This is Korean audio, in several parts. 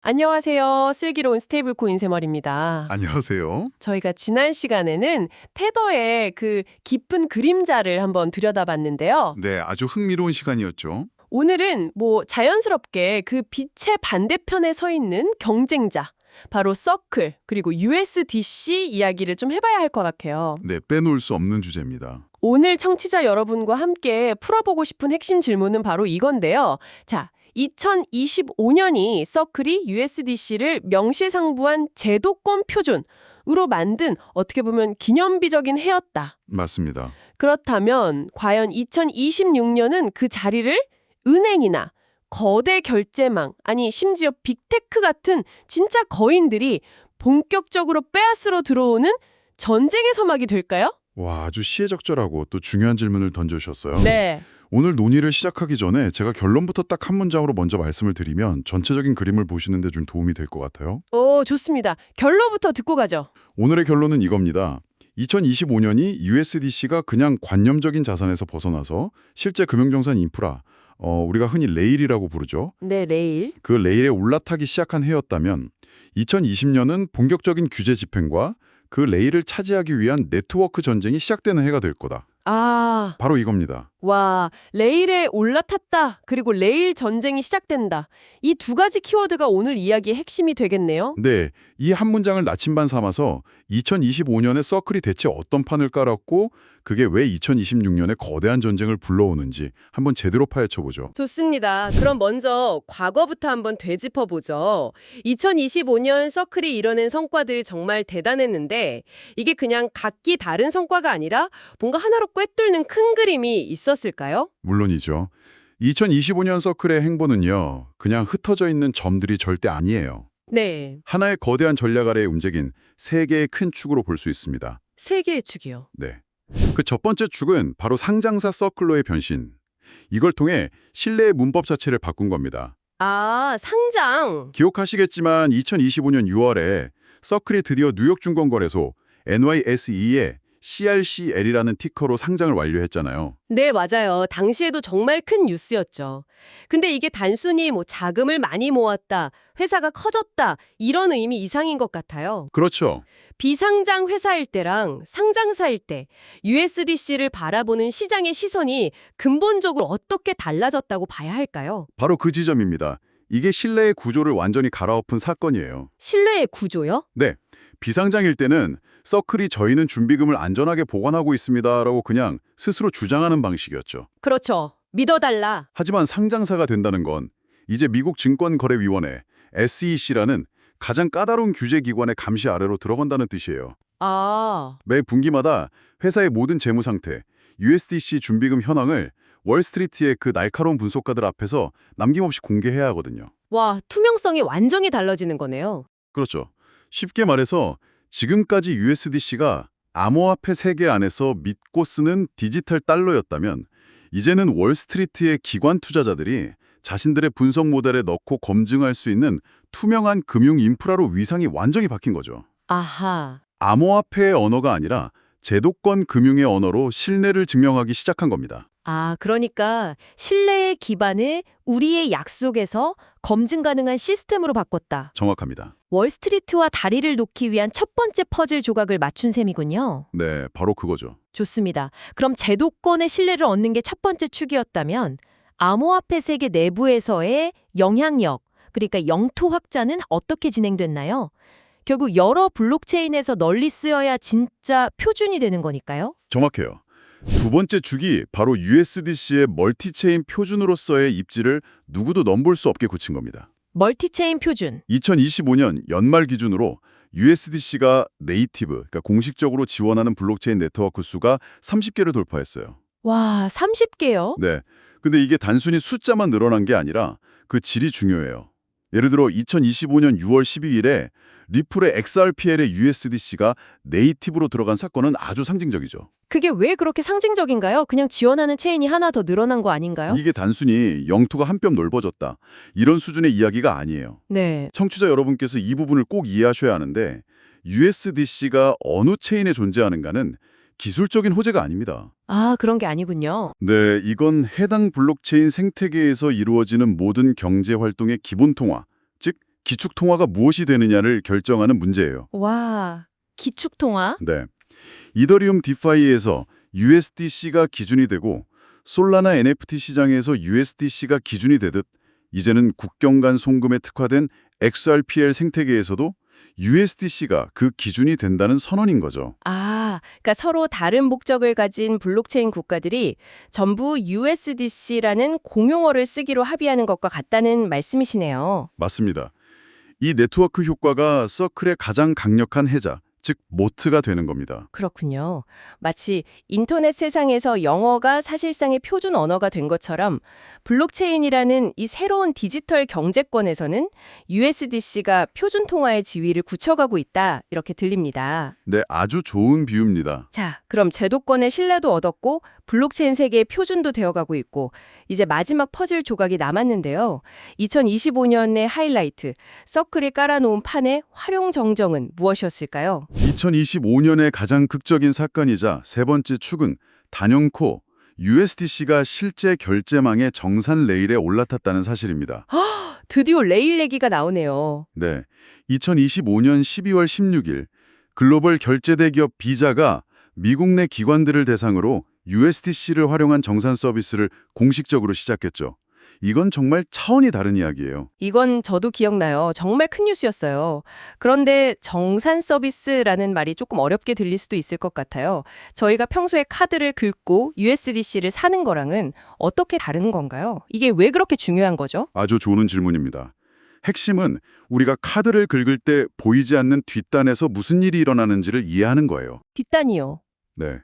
안녕하세요. 슬기로운 스테이블 코인 새머리입니다. 안녕하세요. 저희가 지난 시간에는 테더의 그 깊은 그림자를 한번 들여다봤는데요. 네, 아주 흥미로운 시간이었죠. 오늘은 자연스럽게 그 빛의 반대편에 서 있는 경쟁자, 바로 서클, 그리고 USDC 이야기를 좀 해봐야 할 것 같아요. 네, 빼놓을 수 없는 주제입니다. 오늘 청취자 여러분과 함께 풀어보고 싶은 핵심 질문은 바로 이건데요. 자, 2025년이 서클이 USDC를 명실상부한 제도권 표준으로 만든 어떻게 보면 기념비적인 해였다. 맞습니다. 그렇다면 과연 2026년은 그 자리를 은행이나 거대 결제망, 아니 심지어 빅테크 같은 진짜 거인들이 본격적으로 빼앗으러 들어오는 전쟁의 서막이 될까요? 와, 아주 시의적절하고 또 중요한 질문을 던져주셨어요. 네. 오늘 논의를 시작하기 전에 제가 결론부터 딱 한 문장으로 먼저 말씀을 드리면 전체적인 그림을 보시는 데 좀 도움이 될 것 같아요. 오, 좋습니다. 결론부터 듣고 가죠. 오늘의 결론은 이겁니다. 2025년이 USDC가 그냥 관념적인 자산에서 벗어나서 실제 금융정산 인프라, 우리가 흔히 레일이라고 부르죠. 네, 레일. 그 레일에 올라타기 시작한 해였다면 2020년은 본격적인 규제 집행과 그 레일을 차지하기 위한 네트워크 전쟁이 시작되는 해가 될 거다. 아, 바로 이겁니다. 와, 레일에 올라탔다. 그리고 레일 전쟁이 시작된다. 이 두 가지 키워드가 오늘 이야기의 핵심이 되겠네요. 네, 이 한 문장을 나침반 삼아서 2025년에 서클이 대체 어떤 판을 깔았고 그게 왜 2026년에 거대한 전쟁을 불러오는지 한번 제대로 파헤쳐보죠. 좋습니다. 그럼 먼저 과거부터 한번 되짚어보죠. 2025년 서클이 이뤄낸 성과들이 정말 대단했는데 이게 그냥 각기 다른 성과가 아니라 뭔가 하나로 꿰뚫는 큰 그림이 있었을까요? 물론이죠. 2025년 서클의 행보는요, 그냥 흩어져 있는 점들이 절대 아니에요. 네, 하나의 거대한 전략 아래에 움직인 세 개의 큰 축으로 볼 수 있습니다. 세 개의 축이요. 네. 그 첫 번째 축은 바로 상장사 서클로의 변신. 이걸 통해 신뢰의 문법 자체를 바꾼 겁니다. 아, 상장. 기억하시겠지만 2025년 6월에 서클이 드디어 뉴욕증권거래소 NYSE에 CRCL이라는 티커로 상장을 완료했잖아요. 네, 맞아요. 당시에도 정말 큰 뉴스였죠. 근데 이게 단순히 자금을 많이 모았다, 회사가 커졌다, 이런 의미 이상인 것 같아요. 그렇죠. 비상장 회사일 때랑 상장사일 때 USDC를 바라보는 시장의 시선이 근본적으로 어떻게 달라졌다고 봐야 할까요? 바로 그 지점입니다. 이게 신뢰의 구조를 완전히 갈아엎은 사건이에요. 신뢰의 구조요? 네, 비상장일 때는 서클이 저희는 준비금을 안전하게 보관하고 있습니다라고 그냥 스스로 주장하는 방식이었죠. 그렇죠. 믿어달라. 하지만 상장사가 된다는 건 이제 미국 증권거래위원회 SEC라는 가장 까다로운 규제기관의 감시 아래로 들어간다는 뜻이에요. 아, 매 분기마다 회사의 모든 재무 상태, USDC 준비금 현황을 월스트리트의 그 날카로운 분석가들 앞에서 남김없이 공개해야 하거든요. 와, 투명성이 완전히 달라지는 거네요. 그렇죠. 쉽게 말해서 지금까지 USDC가 암호화폐 세계 안에서 믿고 쓰는 디지털 달러였다면 이제는 월스트리트의 기관 투자자들이 자신들의 분석 모델에 넣고 검증할 수 있는 투명한 금융 인프라로 위상이 완전히 바뀐 거죠. 아하. 암호화폐의 언어가 아니라 제도권 금융의 언어로 신뢰를 증명하기 시작한 겁니다. 아, 그러니까 신뢰의 기반을 우리의 약속에서 검증 가능한 시스템으로 바꿨다. 정확합니다. 월스트리트와 다리를 놓기 위한 첫 번째 퍼즐 조각을 맞춘 셈이군요. 네, 바로 그거죠. 좋습니다. 그럼 제도권의 신뢰를 얻는 게 첫 번째 축이었다면 암호화폐 세계 내부에서의 영향력, 그러니까 영토 확장은 어떻게 진행됐나요? 결국 여러 블록체인에서 널리 쓰여야 진짜 표준이 되는 거니까요? 정확해요. 두 번째 축이 바로 USDC의 멀티체인 표준으로서의 입지를 누구도 넘볼 수 없게 굳힌 겁니다. 멀티체인 표준. 2025년 연말 기준으로 USDC가 네이티브, 그러니까 공식적으로 지원하는 블록체인 네트워크 수가 30개를 돌파했어요. 와, 30개요? 네. 근데 이게 단순히 숫자만 늘어난 게 아니라 그 질이 중요해요. 예를 들어 2025년 6월 12일에 리플의 XRPL의 USDC가 네이티브로 들어간 사건은 아주 상징적이죠. 그게 왜 그렇게 상징적인가요? 그냥 지원하는 체인이 하나 더 늘어난 거 아닌가요? 이게 단순히 영토가 한 뼘 넓어졌다, 이런 수준의 이야기가 아니에요. 네. 청취자 여러분께서 이 부분을 꼭 이해하셔야 하는데 USDC가 어느 체인에 존재하는가는 기술적인 호재가 아닙니다. 아, 그런 게 아니군요. 네, 이건 해당 블록체인 생태계에서 이루어지는 모든 경제 활동의 기본 통화, 즉 기축통화가 무엇이 되느냐를 결정하는 문제예요. 와, 기축통화? 네. 이더리움 디파이에서 USDC가 기준이 되고 솔라나 NFT 시장에서 USDC가 기준이 되듯 이제는 국경 간 송금에 특화된 XRPL 생태계에서도 USDC가 그 기준이 된다는 선언인 거죠. 아, 그러니까 서로 다른 목적을 가진 블록체인 국가들이 전부 USDC라는 공용어를 쓰기로 합의하는 것과 같다는 말씀이시네요. 맞습니다. 이 네트워크 효과가 서클의 가장 강력한 해자, 즉 모트가 되는 겁니다. 그렇군요. 마치 인터넷 세상에서 영어가 사실상의 표준 언어가 된 것처럼 블록체인이라는 이 새로운 디지털 경제권에서는 USDC가 표준 통화의 지위를 굳혀가고 있다, 이렇게 들립니다. 네, 아주 좋은 비유입니다. 자, 그럼 제도권의 신뢰도 얻었고 블록체인 세계의 표준도 되어가고 있고 이제 마지막 퍼즐 조각이 남았는데요. 2025년의 하이라이트, 서클이 깔아놓은 판의 활용 정정은 무엇이었을까요? 2025년의 가장 극적인 사건이자 세 번째 축은 단연코 USDC가 실제 결제망의 정산 레일에 올라탔다는 사실입니다. 드디어 레일 얘기가 나오네요. 네, 2025년 12월 16일 글로벌 결제 대기업 비자가 미국 내 기관들을 대상으로 USDC를 활용한 정산 서비스를 공식적으로 시작했죠. 이건 정말 차원이 다른 이야기예요. 이건 저도 기억나요. 정말 큰 뉴스였어요. 그런데 정산 서비스라는 말이 조금 어렵게 들릴 수도 있을 것 같아요. 저희가 평소에 카드를 긁고 USDC를 사는 거랑은 어떻게 다른 건가요? 이게 왜 그렇게 중요한 거죠? 아주 좋은 질문입니다. 핵심은 우리가 카드를 긁을 때 보이지 않는 뒷단에서 무슨 일이 일어나는지를 이해하는 거예요. 뒷단이요. 네.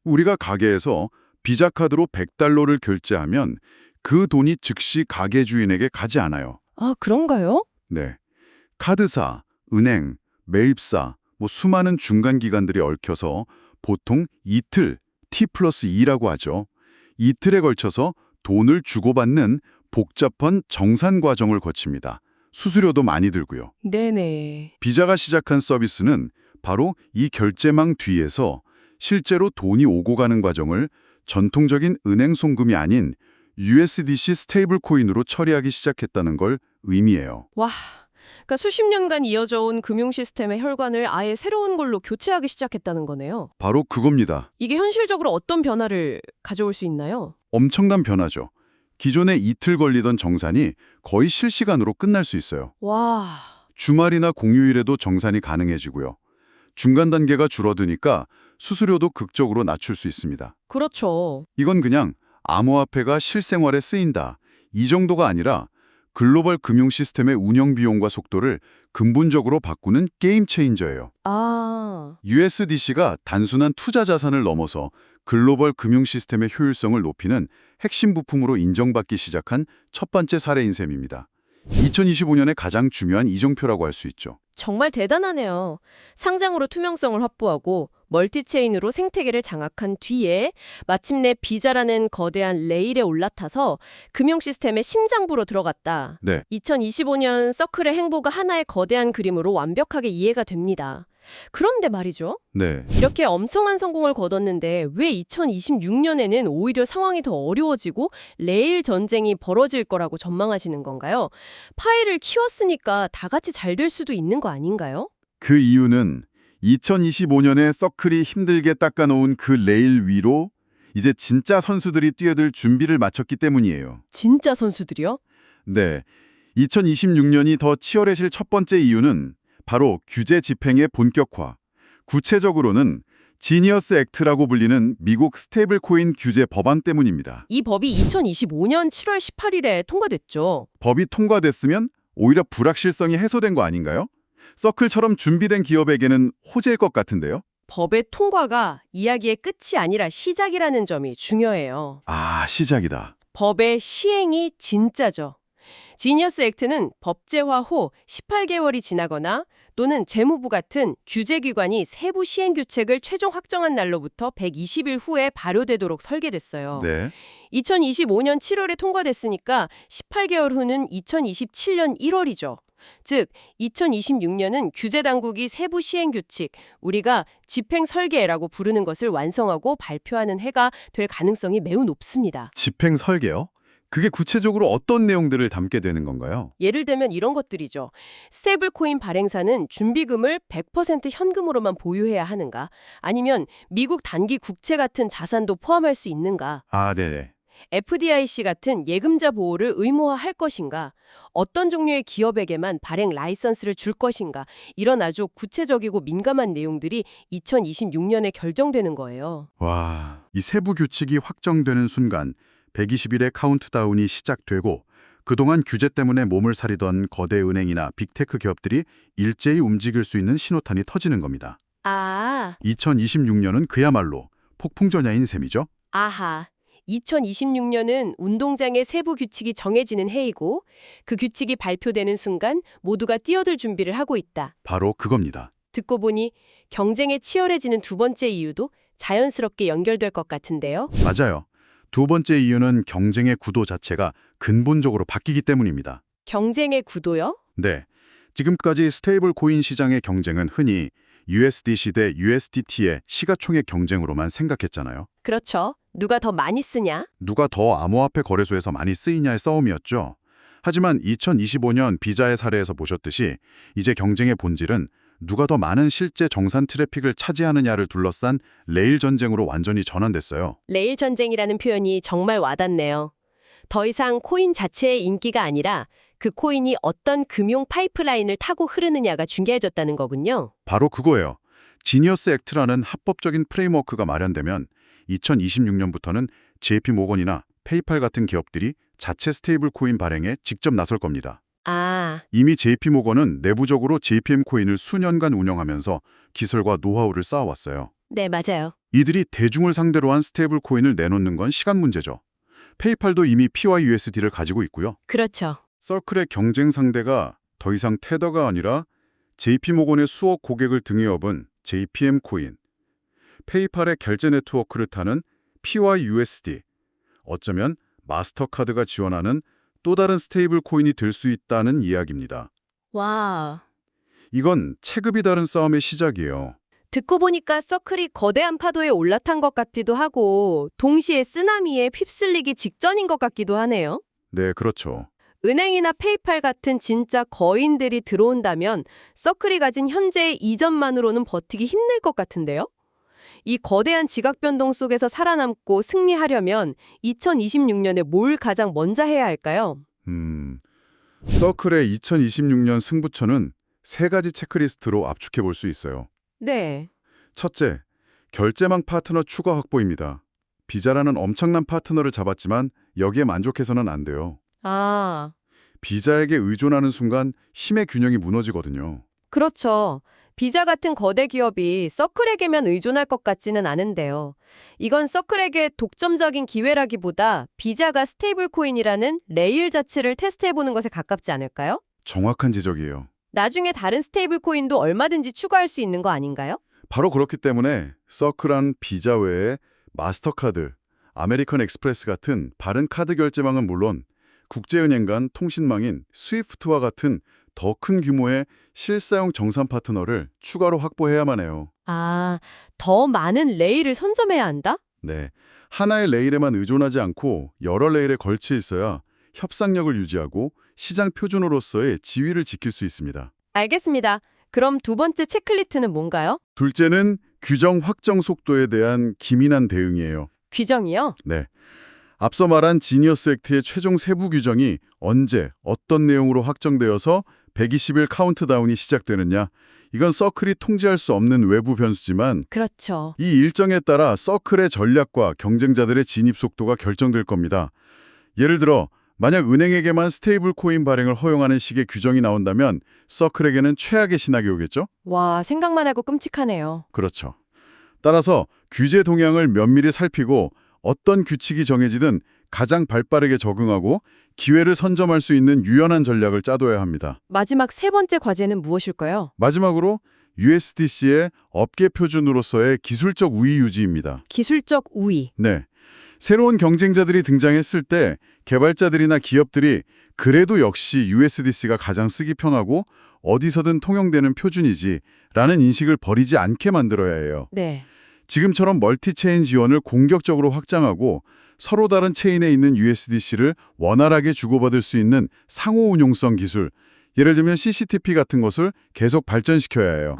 우리가 가게에서 비자 카드로 100달러를 결제하면 그 돈이 즉시 가게 주인에게 가지 않아요. 아, 그런가요? 네. 카드사, 은행, 매입사, 수많은 중간 기관들이 얽혀서 보통 이틀, T+2라고 하죠. 이틀에 걸쳐서 돈을 주고받는 복잡한 정산 과정을 거칩니다. 수수료도 많이 들고요. 네네. 비자가 시작한 서비스는 바로 이 결제망 뒤에서 실제로 돈이 오고 가는 과정을 전통적인 은행 송금이 아닌 USDC 스테이블 코인으로 처리하기 시작했다는 걸 의미해요. 와, 그러니까 수십 년간 이어져 온 금융 시스템의 혈관을 아예 새로운 걸로 교체하기 시작했다는 거네요. 바로 그겁니다. 이게 현실적으로 어떤 변화를 가져올 수 있나요? 엄청난 변화죠. 기존에 이틀 걸리던 정산이 거의 실시간으로 끝날 수 있어요. 와, 주말이나 공휴일에도 정산이 가능해지고요. 중간 단계가 줄어드니까 수수료도 극적으로 낮출 수 있습니다. 그렇죠. 이건 그냥 암호화폐가 실생활에 쓰인다, 이 정도가 아니라 글로벌 금융 시스템의 운영 비용과 속도를 근본적으로 바꾸는 게임 체인저예요. 아, USDC가 단순한 투자 자산을 넘어서 글로벌 금융 시스템의 효율성을 높이는 핵심 부품으로 인정받기 시작한 첫 번째 사례인 셈입니다. 2025년의 가장 중요한 이정표라고 할 수 있죠. 정말 대단하네요. 상장으로 투명성을 확보하고 멀티체인으로 생태계를 장악한 뒤에 마침내 비자라는 거대한 레일에 올라타서 금융 시스템의 심장부로 들어갔다. 네, 2025년 서클의 행보가 하나의 거대한 그림으로 완벽하게 이해가 됩니다. 그런데 말이죠. 네. 이렇게 엄청난 성공을 거뒀는데 왜 2026년에는 오히려 상황이 더 어려워지고 레일 전쟁이 벌어질 거라고 전망하시는 건가요? 파일을 키웠으니까 다 같이 잘 될 수도 있는 거 아닌가요? 그 이유는 2025년에 서클이 힘들게 닦아놓은 그 레일 위로 이제 진짜 선수들이 뛰어들 준비를 마쳤기 때문이에요. 진짜 선수들이요? 네, 2026년이 더 치열해질 첫 번째 이유는 바로 규제 집행의 본격화. 구체적으로는 지니어스 액트라고 불리는 미국 스테이블 코인 규제 법안 때문입니다. 이 법이 2025년 7월 18일에 통과됐죠. 법이 통과됐으면 오히려 불확실성이 해소된 거 아닌가요? 서클처럼 준비된 기업에게는 호재일 것 같은데요? 법의 통과가 이야기의 끝이 아니라 시작이라는 점이 중요해요. 아, 시작이다. 법의 시행이 진짜죠. 지니어스 액트는 법제화 후 18개월이 지나거나 또는 재무부 같은 규제기관이 세부 시행규칙을 최종 확정한 날로부터 120일 후에 발효되도록 설계됐어요. 네. 2025년 7월에 통과됐으니까 18개월 후는 2027년 1월이죠. 즉 2026년은 규제당국이 세부 시행규칙, 우리가 집행설계라고 부르는 것을 완성하고 발표하는 해가 될 가능성이 매우 높습니다. 집행 설계요? 그게 구체적으로 어떤 내용들을 담게 되는 건가요? 예를 들면 이런 것들이죠. 스테이블 코인 발행사는 준비금을 100% 현금으로만 보유해야 하는가? 아니면 미국 단기 국채 같은 자산도 포함할 수 있는가? 아, 네네. FDIC 같은 예금자 보호를 의무화할 것인가? 어떤 종류의 기업에게만 발행 라이선스를 줄 것인가? 이런 아주 구체적이고 민감한 내용들이 2026년에 결정되는 거예요. 와, 이 세부 규칙이 확정되는 순간 120일의 카운트다운이 시작되고 그동안 규제 때문에 몸을 사리던 거대 은행이나 빅테크 기업들이 일제히 움직일 수 있는 신호탄이 터지는 겁니다. 아, 2026년은 그야말로 폭풍전야인 셈이죠. 아하. 2026년은 운동장의 세부 규칙이 정해지는 해이고 그 규칙이 발표되는 순간 모두가 뛰어들 준비를 하고 있다. 바로 그겁니다. 듣고 보니 경쟁에 치열해지는 두 번째 이유도 자연스럽게 연결될 것 같은데요. 맞아요. 두 번째 이유는 경쟁의 구도 자체가 근본적으로 바뀌기 때문입니다. 경쟁의 구도요? 네. 지금까지 스테이블 코인 시장의 경쟁은 흔히 USDC 대 USDT의 시가총액 경쟁으로만 생각했잖아요. 그렇죠. 누가 더 많이 쓰냐? 누가 더 암호화폐 거래소에서 많이 쓰이냐의 싸움이었죠. 하지만 2025년 비자의 사례에서 보셨듯이 이제 경쟁의 본질은 누가 더 많은 실제 정산 트래픽을 차지하느냐를 둘러싼 레일 전쟁으로 완전히 전환됐어요. 레일 전쟁이라는 표현이 정말 와닿네요. 더 이상 코인 자체의 인기가 아니라 그 코인이 어떤 금융 파이프라인을 타고 흐르느냐가 중요해졌다는 거군요. 바로 그거예요. 지니어스 액트라는 합법적인 프레임워크가 마련되면 2026년부터는 JP모건이나 페이팔 같은 기업들이 자체 스테이블 코인 발행에 직접 나설 겁니다. 아, 이미 JP모건은 내부적으로 JPM 코인을 수년간 운영하면서 기술과 노하우를 쌓아왔어요. 네, 맞아요. 이들이 대중을 상대로 한 스테이블 코인을 내놓는 건 시간 문제죠. 페이팔도 이미 PYUSD를 가지고 있고요. 그렇죠. 서클의 경쟁 상대가 더 이상 테더가 아니라 JP모건의 수억 고객을 등에 업은 JPM 코인, 페이팔의 결제 네트워크를 타는 PYUSD, 어쩌면 마스터카드가 지원하는 또 다른 스테이블 코인이 될 수 있다는 이야기입니다. 와. 이건 체급이 다른 싸움의 시작이에요. 듣고 보니까 서클이 거대한 파도에 올라탄 것 같기도 하고 동시에 쓰나미에 휩쓸리기 직전인 것 같기도 하네요. 네, 그렇죠. 은행이나 페이팔 같은 진짜 거인들이 들어온다면 서클이 가진 현재의 이점만으로는 버티기 힘들 것 같은데요? 이 거대한 지각 변동 속에서 살아남고 승리하려면 2026년에 뭘 가장 먼저 해야 할까요? 서클의 2026년 승부처는 세 가지 체크리스트로 압축해 볼 수 있어요. 네. 첫째, 결제망 파트너 추가 확보입니다. 비자라는 엄청난 파트너를 잡았지만 여기에 만족해서는 안 돼요. 아, 비자에게 의존하는 순간 힘의 균형이 무너지거든요. 그렇죠. 비자 같은 거대 기업이 서클에게만 의존할 것 같지는 않은데요. 이건 서클에게 독점적인 기회라기보다 비자가 스테이블 코인이라는 레일 자체를 테스트해보는 것에 가깝지 않을까요? 정확한 지적이에요. 나중에 다른 스테이블 코인도 얼마든지 추가할 수 있는 거 아닌가요? 바로 그렇기 때문에 서클한 비자 외에 마스터카드, 아메리칸 익스프레스 같은 다른 카드 결제망은 물론 국제은행 간 통신망인 스위프트와 같은 더 큰 규모의 실사용 정산 파트너를 추가로 확보해야만 해요. 아, 더 많은 레일을 선점해야 한다? 네, 하나의 레일에만 의존하지 않고 여러 레일에 걸쳐 있어야 협상력을 유지하고 시장 표준으로서의 지위를 지킬 수 있습니다. 알겠습니다. 그럼 두 번째 체크리스트는 뭔가요? 둘째는 규정 확정 속도에 대한 기민한 대응이에요. 규정이요? 네. 앞서 말한 지니어스 액트의 최종 세부 규정이 언제, 어떤 내용으로 확정되어서 120일 카운트다운이 시작되느냐, 이건 서클이 통제할 수 없는 외부 변수지만 그렇죠. 이 일정에 따라 서클의 전략과 경쟁자들의 진입 속도가 결정될 겁니다. 예를 들어 만약 은행에게만 스테이블 코인 발행을 허용하는 식의 규정이 나온다면 서클에게는 최악의 신학이 오겠죠? 와, 생각만 하고 끔찍하네요. 그렇죠. 따라서 규제 동향을 면밀히 살피고 어떤 규칙이 정해지든 가장 발빠르게 적응하고 기회를 선점할 수 있는 유연한 전략을 짜둬야 합니다. 마지막 세 번째 과제는 무엇일까요? 마지막으로 USDC의 업계 표준으로서의 기술적 우위 유지입니다. 기술적 우위. 네. 새로운 경쟁자들이 등장했을 때 개발자들이나 기업들이 그래도 역시 USDC가 가장 쓰기 편하고 어디서든 통용되는 표준이지 라는 인식을 버리지 않게 만들어야 해요. 네. 지금처럼 멀티체인 지원을 공격적으로 확장하고 서로 다른 체인에 있는 USDC를 원활하게 주고받을 수 있는 상호 운용성 기술, 예를 들면 CCTP 같은 것을 계속 발전시켜야 해요.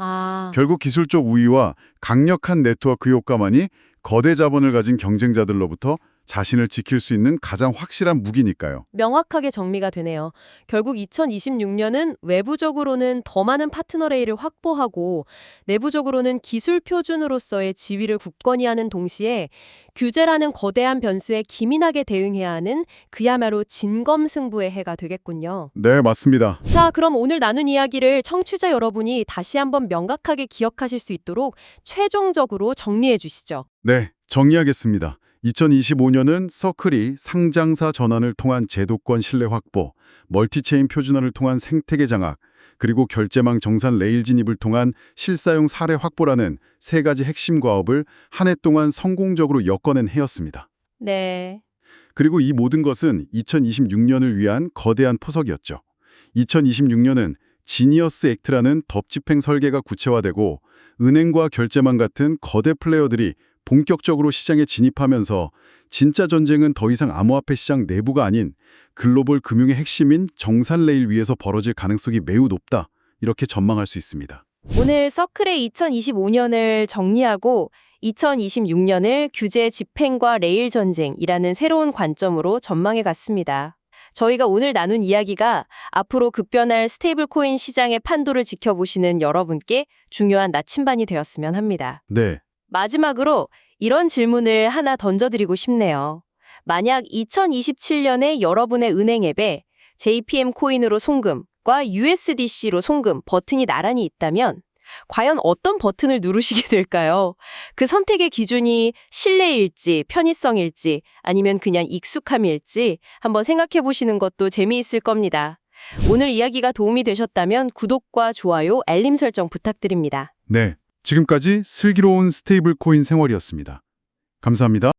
결국 기술적 우위와 강력한 네트워크 효과만이 거대 자본을 가진 경쟁자들로부터 자신을 지킬 수 있는 가장 확실한 무기니까요. 명확하게 정리가 되네요. 결국 2026년은 외부적으로는 더 많은 파트너 레일을 확보하고 내부적으로는 기술 표준으로서의 지위를 굳건히 하는 동시에 규제라는 거대한 변수에 기민하게 대응해야 하는 그야말로 진검승부의 해가 되겠군요. 네, 맞습니다. 자, 그럼 오늘 나눈 이야기를 청취자 여러분이 다시 한번 명확하게 기억하실 수 있도록 최종적으로 정리해 주시죠. 네, 정리하겠습니다. 2025년은 서클이 상장사 전환을 통한 제도권 신뢰 확보, 멀티체인 표준화를 통한 생태계 장악, 그리고 결제망 정산 레일 진입을 통한 실사용 사례 확보라는 세 가지 핵심 과업을 한 해 동안 성공적으로 엮어낸 해였습니다. 네. 그리고 이 모든 것은 2026년을 위한 거대한 포석이었죠. 2026년은 지니어스 액트라는 덥집행 설계가 구체화되고 은행과 결제망 같은 거대 플레이어들이 본격적으로 시장에 진입하면서 진짜 전쟁은 더 이상 암호화폐 시장 내부가 아닌 글로벌 금융의 핵심인 정산 레일 위에서 벌어질 가능성이 매우 높다. 이렇게 전망할 수 있습니다. 오늘 서클의 2025년을 정리하고 2026년을 규제 집행과 레일 전쟁이라는 새로운 관점으로 전망해 갔습니다. 저희가 오늘 나눈 이야기가 앞으로 급변할 스테이블 코인 시장의 판도를 지켜보시는 여러분께 중요한 나침반이 되었으면 합니다. 네. 마지막으로 이런 질문을 하나 던져드리고 싶네요. 만약 2027년에 여러분의 은행 앱에 JPM 코인으로 송금과 USDC로 송금 버튼이 나란히 있다면 과연 어떤 버튼을 누르시게 될까요? 그 선택의 기준이 신뢰일지, 편의성일지, 아니면 그냥 익숙함일지 한번 생각해 보시는 것도 재미있을 겁니다. 오늘 이야기가 도움이 되셨다면 구독과 좋아요, 알림 설정 부탁드립니다. 네. 지금까지 슬기로운 스테이블 코인 생활이었습니다. 감사합니다.